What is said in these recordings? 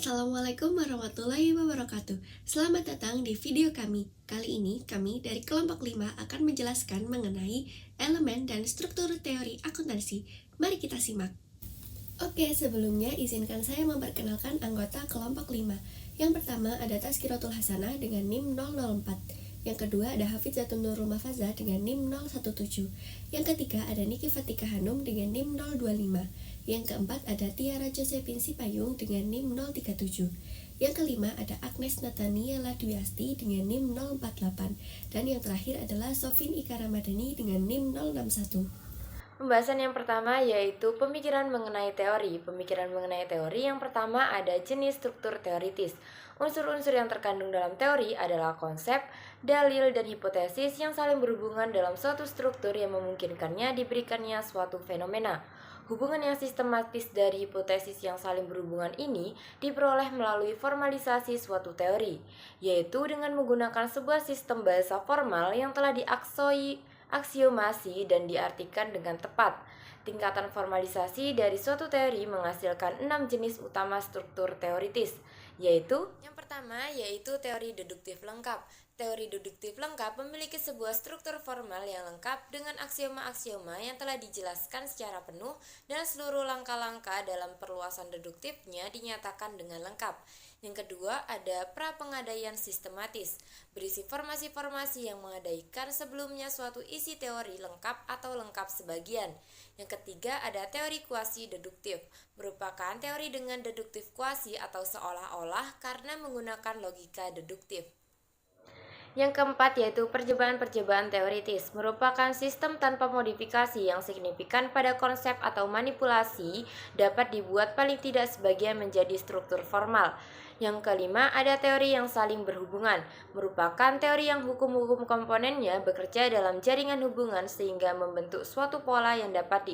Assalamualaikum warahmatullahi wabarakatuh. Selamat datang di video kami. Kali ini kami dari kelompok 5 akan menjelaskan mengenai elemen dan struktur teori akuntansi. Mari kita simak. Oke, sebelumnya izinkan saya memperkenalkan anggota kelompok 5. Yang pertama ada Tazkiratul Hasanah dengan NIM 004. Yang kedua ada Hafizatun Nurul Mahfazah dengan NIM 017. Yang ketiga ada Niki Fatika Hanum dengan NIM 025. Yang keempat ada Tiara Josephine Sipayung dengan NIM 037. Yang kelima ada Agnes Nataniela Dwiasti dengan NIM 048. Dan yang terakhir adalah Sofin Ika Ramadhani dengan NIM 061. Pembahasan yang pertama yaitu pemikiran mengenai teori. Pemikiran mengenai teori yang pertama ada jenis struktur teoritis. Unsur-unsur yang terkandung dalam teori adalah konsep, dalil, dan hipotesis yang saling berhubungan dalam suatu struktur yang memungkinkannya diberikannya suatu fenomena. Hubungan yang sistematis dari hipotesis yang saling berhubungan ini diperoleh melalui formalisasi suatu teori, yaitu dengan menggunakan sebuah sistem bahasa formal yang telah aksiomasi dan diartikan dengan tepat. Tingkatan formalisasi dari suatu teori menghasilkan 6 jenis utama struktur teoritis, yaitu yang pertama yaitu teori deduktif lengkap. Teori deduktif lengkap memiliki sebuah struktur formal yang lengkap dengan aksioma-aksioma yang telah dijelaskan secara penuh dan seluruh langkah-langkah dalam perluasan deduktifnya dinyatakan dengan lengkap. Yang kedua ada prapengadaian sistematis, berisi formasi-formasi yang mengadaikan sebelumnya suatu isi teori lengkap atau lengkap sebagian. Yang ketiga ada teori kuasi deduktif, merupakan teori dengan deduktif kuasi atau seolah-olah karena menggunakan logika deduktif. Yang keempat yaitu percobaan-percobaan teoritis, merupakan sistem tanpa modifikasi yang signifikan pada konsep atau manipulasi dapat dibuat paling tidak sebagian menjadi struktur formal. Yang kelima ada teori yang saling berhubungan, merupakan teori yang hukum-hukum komponennya bekerja dalam jaringan hubungan sehingga membentuk suatu pola yang dapat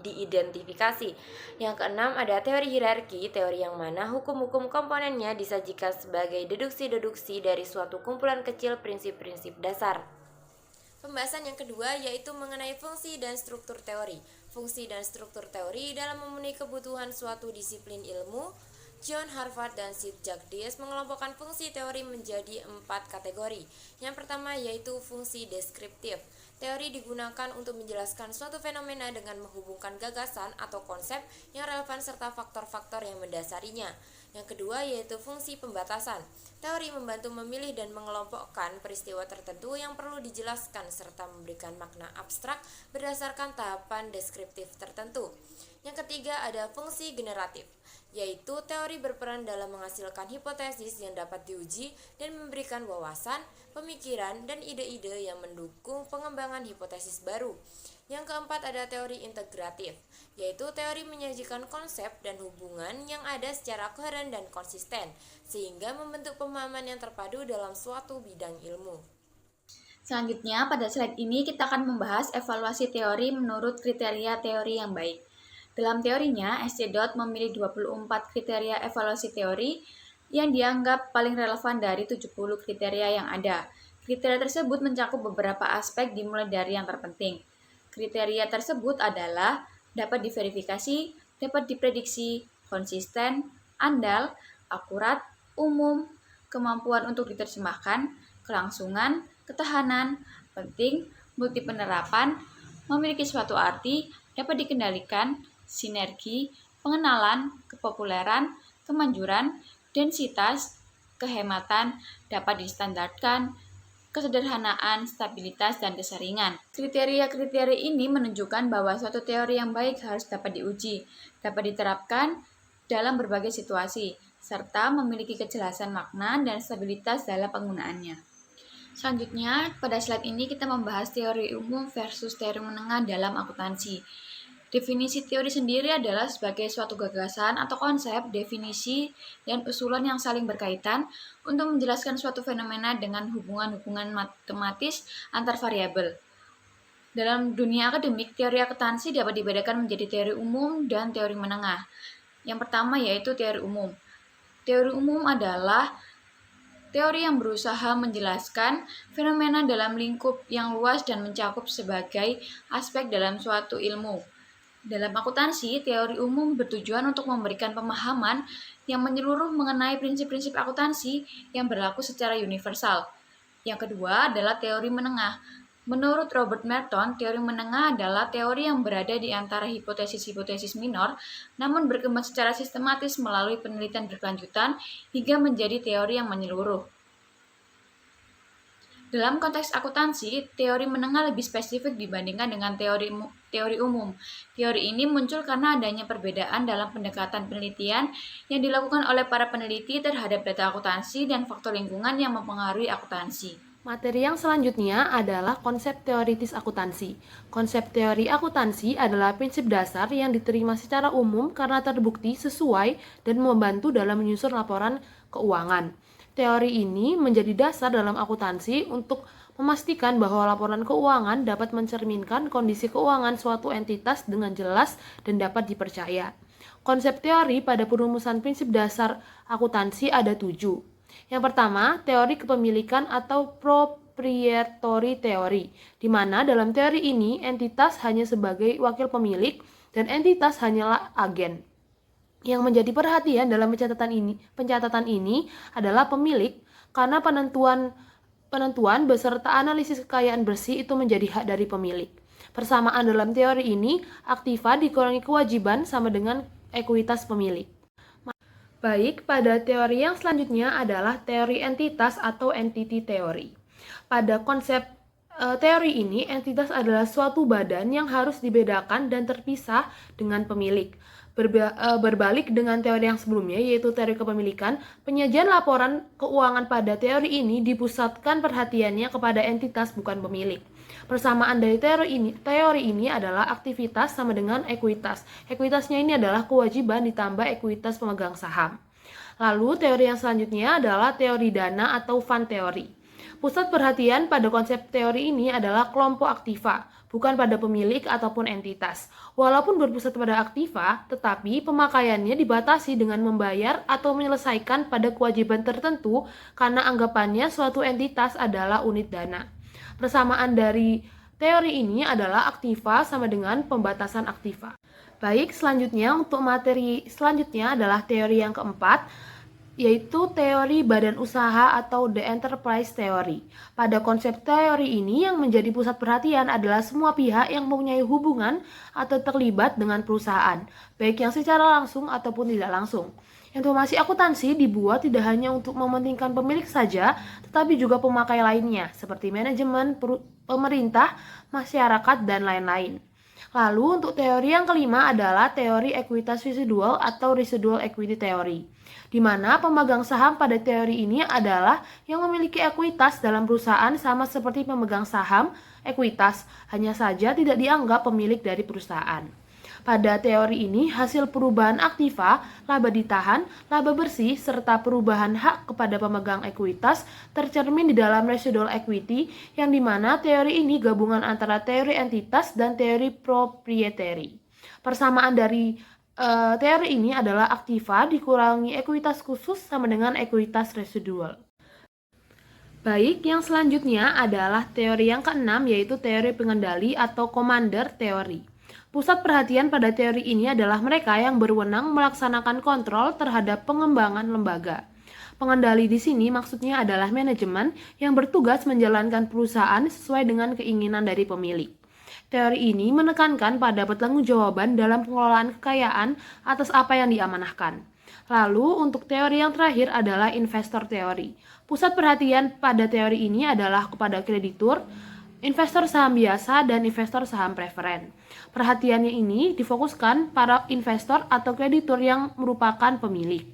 diidentifikasi. Yang keenam ada teori hierarki, teori yang mana hukum-hukum komponennya disajikan sebagai deduksi-deduksi dari suatu kumpulan kecil prinsip-prinsip dasar. Pembahasan yang kedua yaitu mengenai fungsi dan struktur teori. Fungsi dan struktur teori dalam memenuhi kebutuhan suatu disiplin ilmu. John Harvard dan Sid Jagdish mengelompokkan fungsi teori menjadi 4 kategori. Yang pertama yaitu fungsi deskriptif. Teori digunakan untuk menjelaskan suatu fenomena dengan menghubungkan gagasan atau konsep yang relevan serta faktor-faktor yang mendasarinya. Yang kedua yaitu fungsi pembatasan. Teori membantu memilih dan mengelompokkan peristiwa tertentu yang perlu dijelaskan serta memberikan makna abstrak berdasarkan tahapan deskriptif tertentu. Yang ketiga ada fungsi generatif, yaitu teori berperan dalam menghasilkan hipotesis yang dapat diuji dan memberikan wawasan, pemikiran, dan ide-ide yang mendukung pengembangan hipotesis baru. Yang keempat ada teori integratif, yaitu teori menyajikan konsep dan hubungan yang ada secara koheren dan konsisten, sehingga membentuk pemahaman yang terpadu dalam suatu bidang ilmu. Selanjutnya, pada slide ini kita akan membahas evaluasi teori menurut kriteria teori yang baik. Dalam teorinya, SC. memilih 24 kriteria evaluasi teori yang dianggap paling relevan dari 70 kriteria yang ada. Kriteria tersebut mencakup beberapa aspek dimulai dari yang terpenting. Kriteria tersebut adalah dapat diverifikasi, dapat diprediksi, konsisten, andal, akurat, umum, kemampuan untuk diterjemahkan, kelangsungan, ketahanan, penting, multi penerapan, memiliki suatu arti, dapat dikendalikan, sinergi, pengenalan, kepopuleran, kemanjuran, densitas, kehematan, dapat distandarkan, kesederhanaan, stabilitas, dan keseringan. Kriteria-kriteria ini menunjukkan bahwa suatu teori yang baik harus dapat diuji, dapat diterapkan dalam berbagai situasi, serta memiliki kejelasan makna dan stabilitas dalam penggunaannya. Selanjutnya, pada slide ini kita membahas teori umum versus teori menengah dalam akuntansi. Definisi teori sendiri adalah sebagai suatu gagasan atau konsep, definisi, dan usulan yang saling berkaitan untuk menjelaskan suatu fenomena dengan hubungan-hubungan matematis antar variabel. Dalam dunia akademik, teori akuntansi dapat dibedakan menjadi teori umum dan teori menengah. Yang pertama yaitu teori umum. Teori umum adalah teori yang berusaha menjelaskan fenomena dalam lingkup yang luas dan mencakup sebagai aspek dalam suatu ilmu. Dalam akuntansi, teori umum bertujuan untuk memberikan pemahaman yang menyeluruh mengenai prinsip-prinsip akuntansi yang berlaku secara universal. Yang kedua adalah teori menengah. Menurut Robert Merton, teori menengah adalah teori yang berada di antara hipotesis-hipotesis minor, namun berkembang secara sistematis melalui penelitian berkelanjutan hingga menjadi teori yang menyeluruh. Dalam konteks akuntansi, teori menengah lebih spesifik dibandingkan dengan teori umum. Teori ini muncul karena adanya perbedaan dalam pendekatan penelitian yang dilakukan oleh para peneliti terhadap data akuntansi dan faktor lingkungan yang mempengaruhi akuntansi. Materi yang selanjutnya adalah konsep teoritis akuntansi. Konsep teori akuntansi adalah prinsip dasar yang diterima secara umum karena terbukti sesuai dan membantu dalam menyusun laporan keuangan. Teori ini menjadi dasar dalam akuntansi untuk memastikan bahwa laporan keuangan dapat mencerminkan kondisi keuangan suatu entitas dengan jelas dan dapat dipercaya. Konsep teori pada perumusan prinsip dasar akuntansi ada 7. Yang pertama, teori kepemilikan atau proprietary theory, di mana dalam teori ini entitas hanya sebagai wakil pemilik dan entitas hanyalah agen. Yang menjadi perhatian dalam pencatatan ini adalah pemilik, karena penentuan beserta analisis kekayaan bersih itu menjadi hak dari pemilik. Persamaan dalam teori ini, aktiva dikurangi kewajiban sama dengan ekuitas pemilik. Baik, pada teori yang selanjutnya adalah teori entitas atau entity theory. Pada konsep teori ini, entitas adalah suatu badan yang harus dibedakan dan terpisah dengan pemilik. Berbalik dengan teori yang sebelumnya, yaitu teori kepemilikan, penyajian laporan keuangan pada teori ini dipusatkan perhatiannya kepada entitas bukan pemilik. Persamaan dari teori ini adalah aktivitas sama dengan ekuitas. Ekuitasnya ini adalah kewajiban ditambah ekuitas pemegang saham. Lalu teori yang selanjutnya adalah teori dana atau fund theory. Pusat perhatian pada konsep teori ini adalah kelompok aktiva, bukan pada pemilik ataupun entitas. Walaupun berpusat pada aktiva, tetapi pemakaiannya dibatasi dengan membayar atau menyelesaikan pada kewajiban tertentu karena anggapannya suatu entitas adalah unit dana. Persamaan dari teori ini adalah aktiva sama dengan pembatasan aktiva. Baik, selanjutnya untuk materi selanjutnya adalah teori yang keempat, yaitu teori badan usaha atau the enterprise theory. Pada konsep teori ini yang menjadi pusat perhatian adalah semua pihak yang mempunyai hubungan atau terlibat dengan perusahaan, baik yang secara langsung ataupun tidak langsung. Informasi akuntansi dibuat tidak hanya untuk mementingkan pemilik saja, tetapi juga pemakai lainnya, seperti manajemen, pemerintah, masyarakat, dan lain-lain. Lalu untuk teori yang kelima adalah teori ekuitas residual atau residual equity theory, di mana pemegang saham pada teori ini adalah yang memiliki ekuitas dalam perusahaan sama seperti pemegang saham ekuitas, hanya saja tidak dianggap pemilik dari perusahaan. Pada teori ini, hasil perubahan aktiva, laba ditahan, laba bersih, serta perubahan hak kepada pemegang ekuitas tercermin di dalam residual equity, yang dimana teori ini gabungan antara teori entitas dan teori proprietary. Persamaan dari teori ini adalah aktiva dikurangi ekuitas khusus sama dengan ekuitas residual. Baik, yang selanjutnya adalah teori yang keenam, yaitu teori pengendali atau commander theory. Pusat perhatian pada teori ini adalah mereka yang berwenang melaksanakan kontrol terhadap pengembangan lembaga. Pengendali di sini maksudnya adalah manajemen yang bertugas menjalankan perusahaan sesuai dengan keinginan dari pemilik. Teori ini menekankan pada pertanggungjawaban dalam pengelolaan kekayaan atas apa yang diamanahkan. Lalu untuk teori yang terakhir adalah investor teori. Pusat perhatian pada teori ini adalah kepada kreditur, investor saham biasa, dan investor saham preferen. Perhatiannya ini difokuskan para investor atau kreditur yang merupakan pemilik.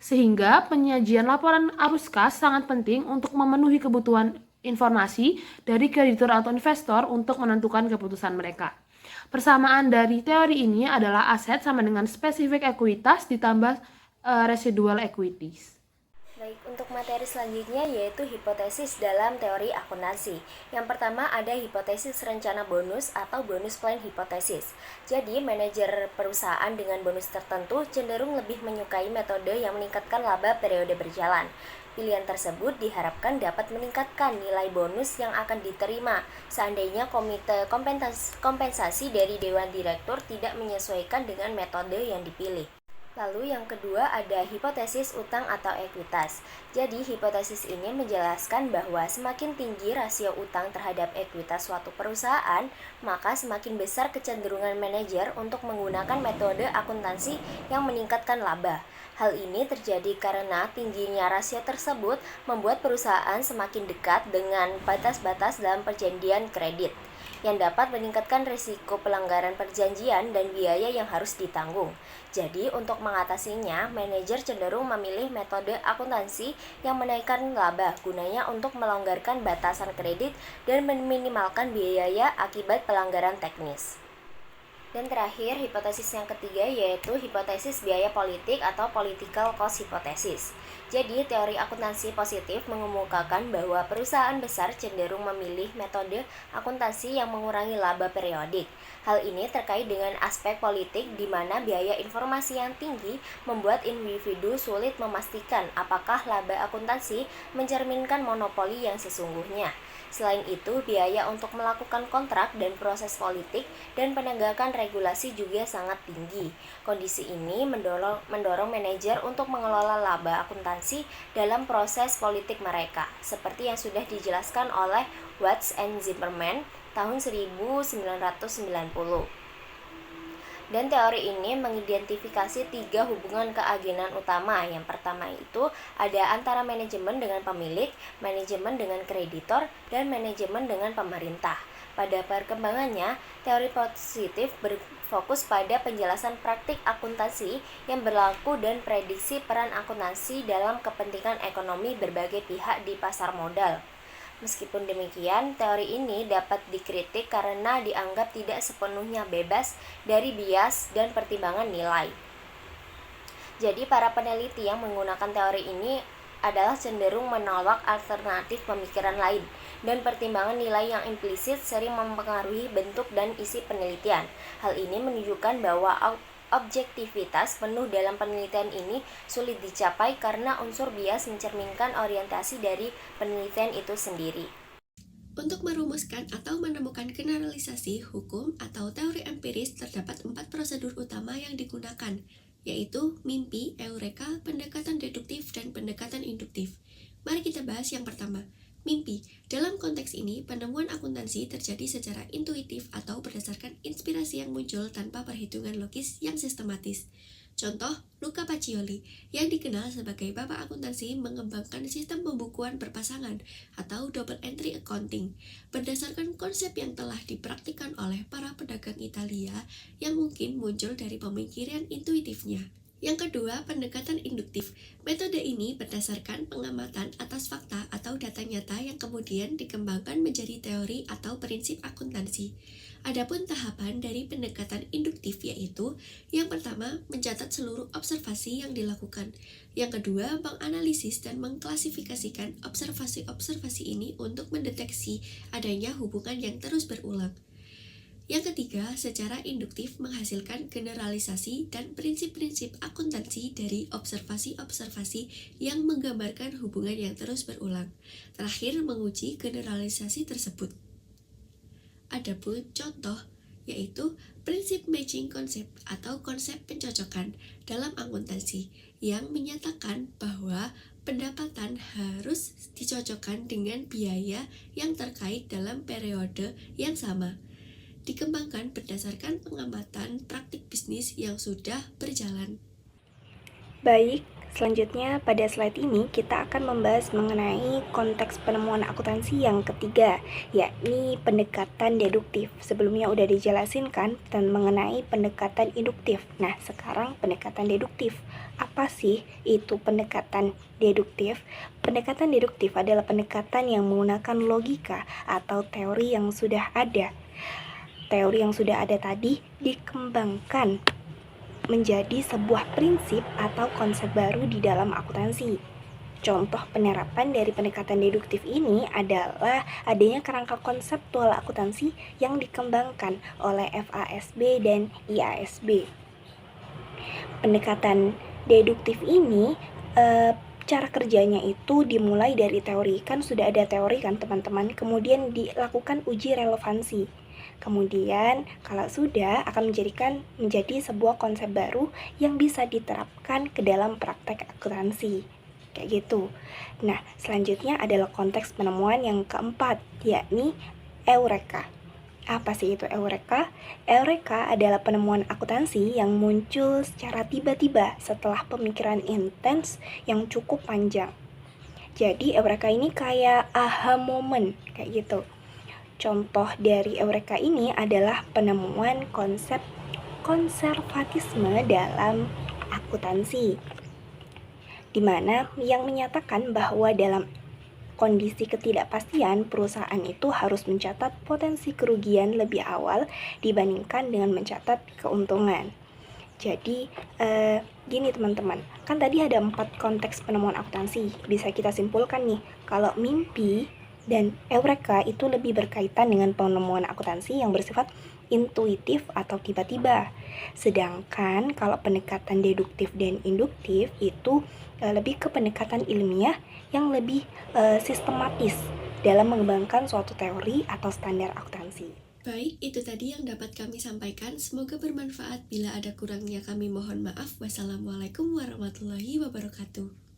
Sehingga penyajian laporan arus kas sangat penting untuk memenuhi kebutuhan informasi dari kreditur atau investor untuk menentukan keputusan mereka. Persamaan dari teori ini adalah aset sama dengan spesifik ekuitas ditambah residual equities. Baik, untuk materi selanjutnya yaitu hipotesis dalam teori akuntansi. Yang pertama ada hipotesis rencana bonus atau bonus plan hipotesis. Jadi, manajer perusahaan dengan bonus tertentu cenderung lebih menyukai metode yang meningkatkan laba periode berjalan. Pilihan tersebut diharapkan dapat meningkatkan nilai bonus yang akan diterima seandainya komite kompensasi dari Dewan Direktur tidak menyesuaikan dengan metode yang dipilih. Lalu yang kedua ada hipotesis utang atau ekuitas. Jadi hipotesis ini menjelaskan bahwa semakin tinggi rasio utang terhadap ekuitas suatu perusahaan, maka semakin besar kecenderungan manajer untuk menggunakan metode akuntansi yang meningkatkan laba. Hal ini terjadi karena tingginya rasio tersebut membuat perusahaan semakin dekat dengan batas-batas dalam perjanjian kredit, yang dapat meningkatkan risiko pelanggaran perjanjian dan biaya yang harus ditanggung. Jadi, untuk mengatasinya, manajer cenderung memilih metode akuntansi yang menaikkan laba gunanya untuk melonggarkan batasan kredit dan meminimalkan biaya akibat pelanggaran teknis. Dan terakhir, hipotesis yang ketiga yaitu hipotesis biaya politik atau political cost hypothesis. Jadi, teori akuntansi positif mengemukakan bahwa perusahaan besar cenderung memilih metode akuntansi yang mengurangi laba periodik. Hal ini terkait dengan aspek politik di mana biaya informasi yang tinggi membuat individu sulit memastikan apakah laba akuntansi mencerminkan monopoli yang sesungguhnya. Selain itu, biaya untuk melakukan kontrak dan proses politik dan penegakan regulasi juga sangat tinggi. Kondisi ini mendorong manajer untuk mengelola laba akuntansi dalam proses politik mereka, seperti yang sudah dijelaskan oleh Watts and Zimmerman tahun 1990. Dan teori ini mengidentifikasi 3 hubungan keagenan utama. Yang pertama itu ada antara manajemen dengan pemilik, manajemen dengan kreditor, dan manajemen dengan pemerintah. Pada perkembangannya, teori positif berfokus pada penjelasan praktik akuntansi yang berlaku dan prediksi peran akuntansi dalam kepentingan ekonomi berbagai pihak di pasar modal. Meskipun demikian, teori ini dapat dikritik karena dianggap tidak sepenuhnya bebas dari bias dan pertimbangan nilai. Jadi, para peneliti yang menggunakan teori ini adalah cenderung menolak alternatif pemikiran lain, dan pertimbangan nilai yang implisit sering mempengaruhi bentuk dan isi penelitian. Hal ini menunjukkan bahwa objektivitas penuh dalam penelitian ini sulit dicapai karena unsur bias mencerminkan orientasi dari penelitian itu sendiri. Untuk merumuskan atau menemukan generalisasi hukum atau teori empiris terdapat 4 prosedur utama yang digunakan, yaitu mimpi, eureka, pendekatan deduktif, dan pendekatan induktif. Mari kita bahas yang pertama. Mimpi. Dalam konteks ini, penemuan akuntansi terjadi secara intuitif atau berdasarkan inspirasi yang muncul tanpa perhitungan logis yang sistematis. Contoh, Luca Pacioli, yang dikenal sebagai bapak akuntansi, mengembangkan sistem pembukuan berpasangan atau double entry accounting berdasarkan konsep yang telah dipraktikkan oleh para pedagang Italia yang mungkin muncul dari pemikiran intuitifnya. Yang kedua, pendekatan induktif. Metode ini berdasarkan pengamatan atas fakta atau data nyata yang kemudian dikembangkan menjadi teori atau prinsip akuntansi. Adapun tahapan dari pendekatan induktif yaitu, yang pertama, mencatat seluruh observasi yang dilakukan. Yang kedua, menganalisis dan mengklasifikasikan observasi-observasi ini untuk mendeteksi adanya hubungan yang terus berulang. Yang ketiga, secara induktif menghasilkan generalisasi dan prinsip-prinsip akuntansi dari observasi-observasi yang menggambarkan hubungan yang terus berulang. Terakhir, menguji generalisasi tersebut. Adapun contoh, yaitu prinsip matching concept atau konsep pencocokan dalam akuntansi yang menyatakan bahwa pendapatan harus dicocokkan dengan biaya yang terkait dalam periode yang sama. Dikembangkan berdasarkan pengamatan praktik bisnis yang sudah berjalan. Baik, selanjutnya pada slide ini kita akan membahas mengenai konteks penemuan akuntansi yang ketiga, yakni pendekatan deduktif. Sebelumnya udah dijelasin kan dan mengenai pendekatan induktif. Nah, sekarang pendekatan deduktif. Apa sih itu pendekatan deduktif? Pendekatan deduktif adalah pendekatan yang menggunakan logika atau teori yang sudah ada. Teori yang sudah ada tadi dikembangkan menjadi sebuah prinsip atau konsep baru di dalam akuntansi. Contoh penerapan dari pendekatan deduktif ini adalah adanya kerangka konseptual akuntansi yang dikembangkan oleh FASB dan IASB. Pendekatan deduktif ini cara kerjanya itu dimulai dari teori, kan sudah ada teori kan teman-teman, kemudian dilakukan uji relevansi. Kemudian, kalau sudah akan menjadi sebuah konsep baru yang bisa diterapkan ke dalam praktek akuntansi. Kayak gitu. Nah, selanjutnya adalah konteks penemuan yang keempat, yakni Eureka. Apa sih itu Eureka? Eureka adalah penemuan akuntansi yang muncul secara tiba-tiba setelah pemikiran intens yang cukup panjang. Jadi Eureka ini kayak aha moment, kayak gitu. Contoh dari Eureka ini adalah penemuan konsep konservatisme dalam akuntansi, di mana yang menyatakan bahwa dalam kondisi ketidakpastian, perusahaan itu harus mencatat potensi kerugian lebih awal dibandingkan dengan mencatat keuntungan. Jadi, gini teman-teman, kan tadi ada 4 konteks penemuan akuntansi. Bisa kita simpulkan nih, kalau mimpi dan Eureka itu lebih berkaitan dengan penemuan akuntansi yang bersifat intuitif atau tiba-tiba. Sedangkan kalau pendekatan deduktif dan induktif itu lebih ke pendekatan ilmiah yang lebih sistematis dalam mengembangkan suatu teori atau standar akuntansi. Baik, itu tadi yang dapat kami sampaikan. Semoga bermanfaat. Bila ada kurangnya kami mohon maaf. Wassalamualaikum warahmatullahi wabarakatuh.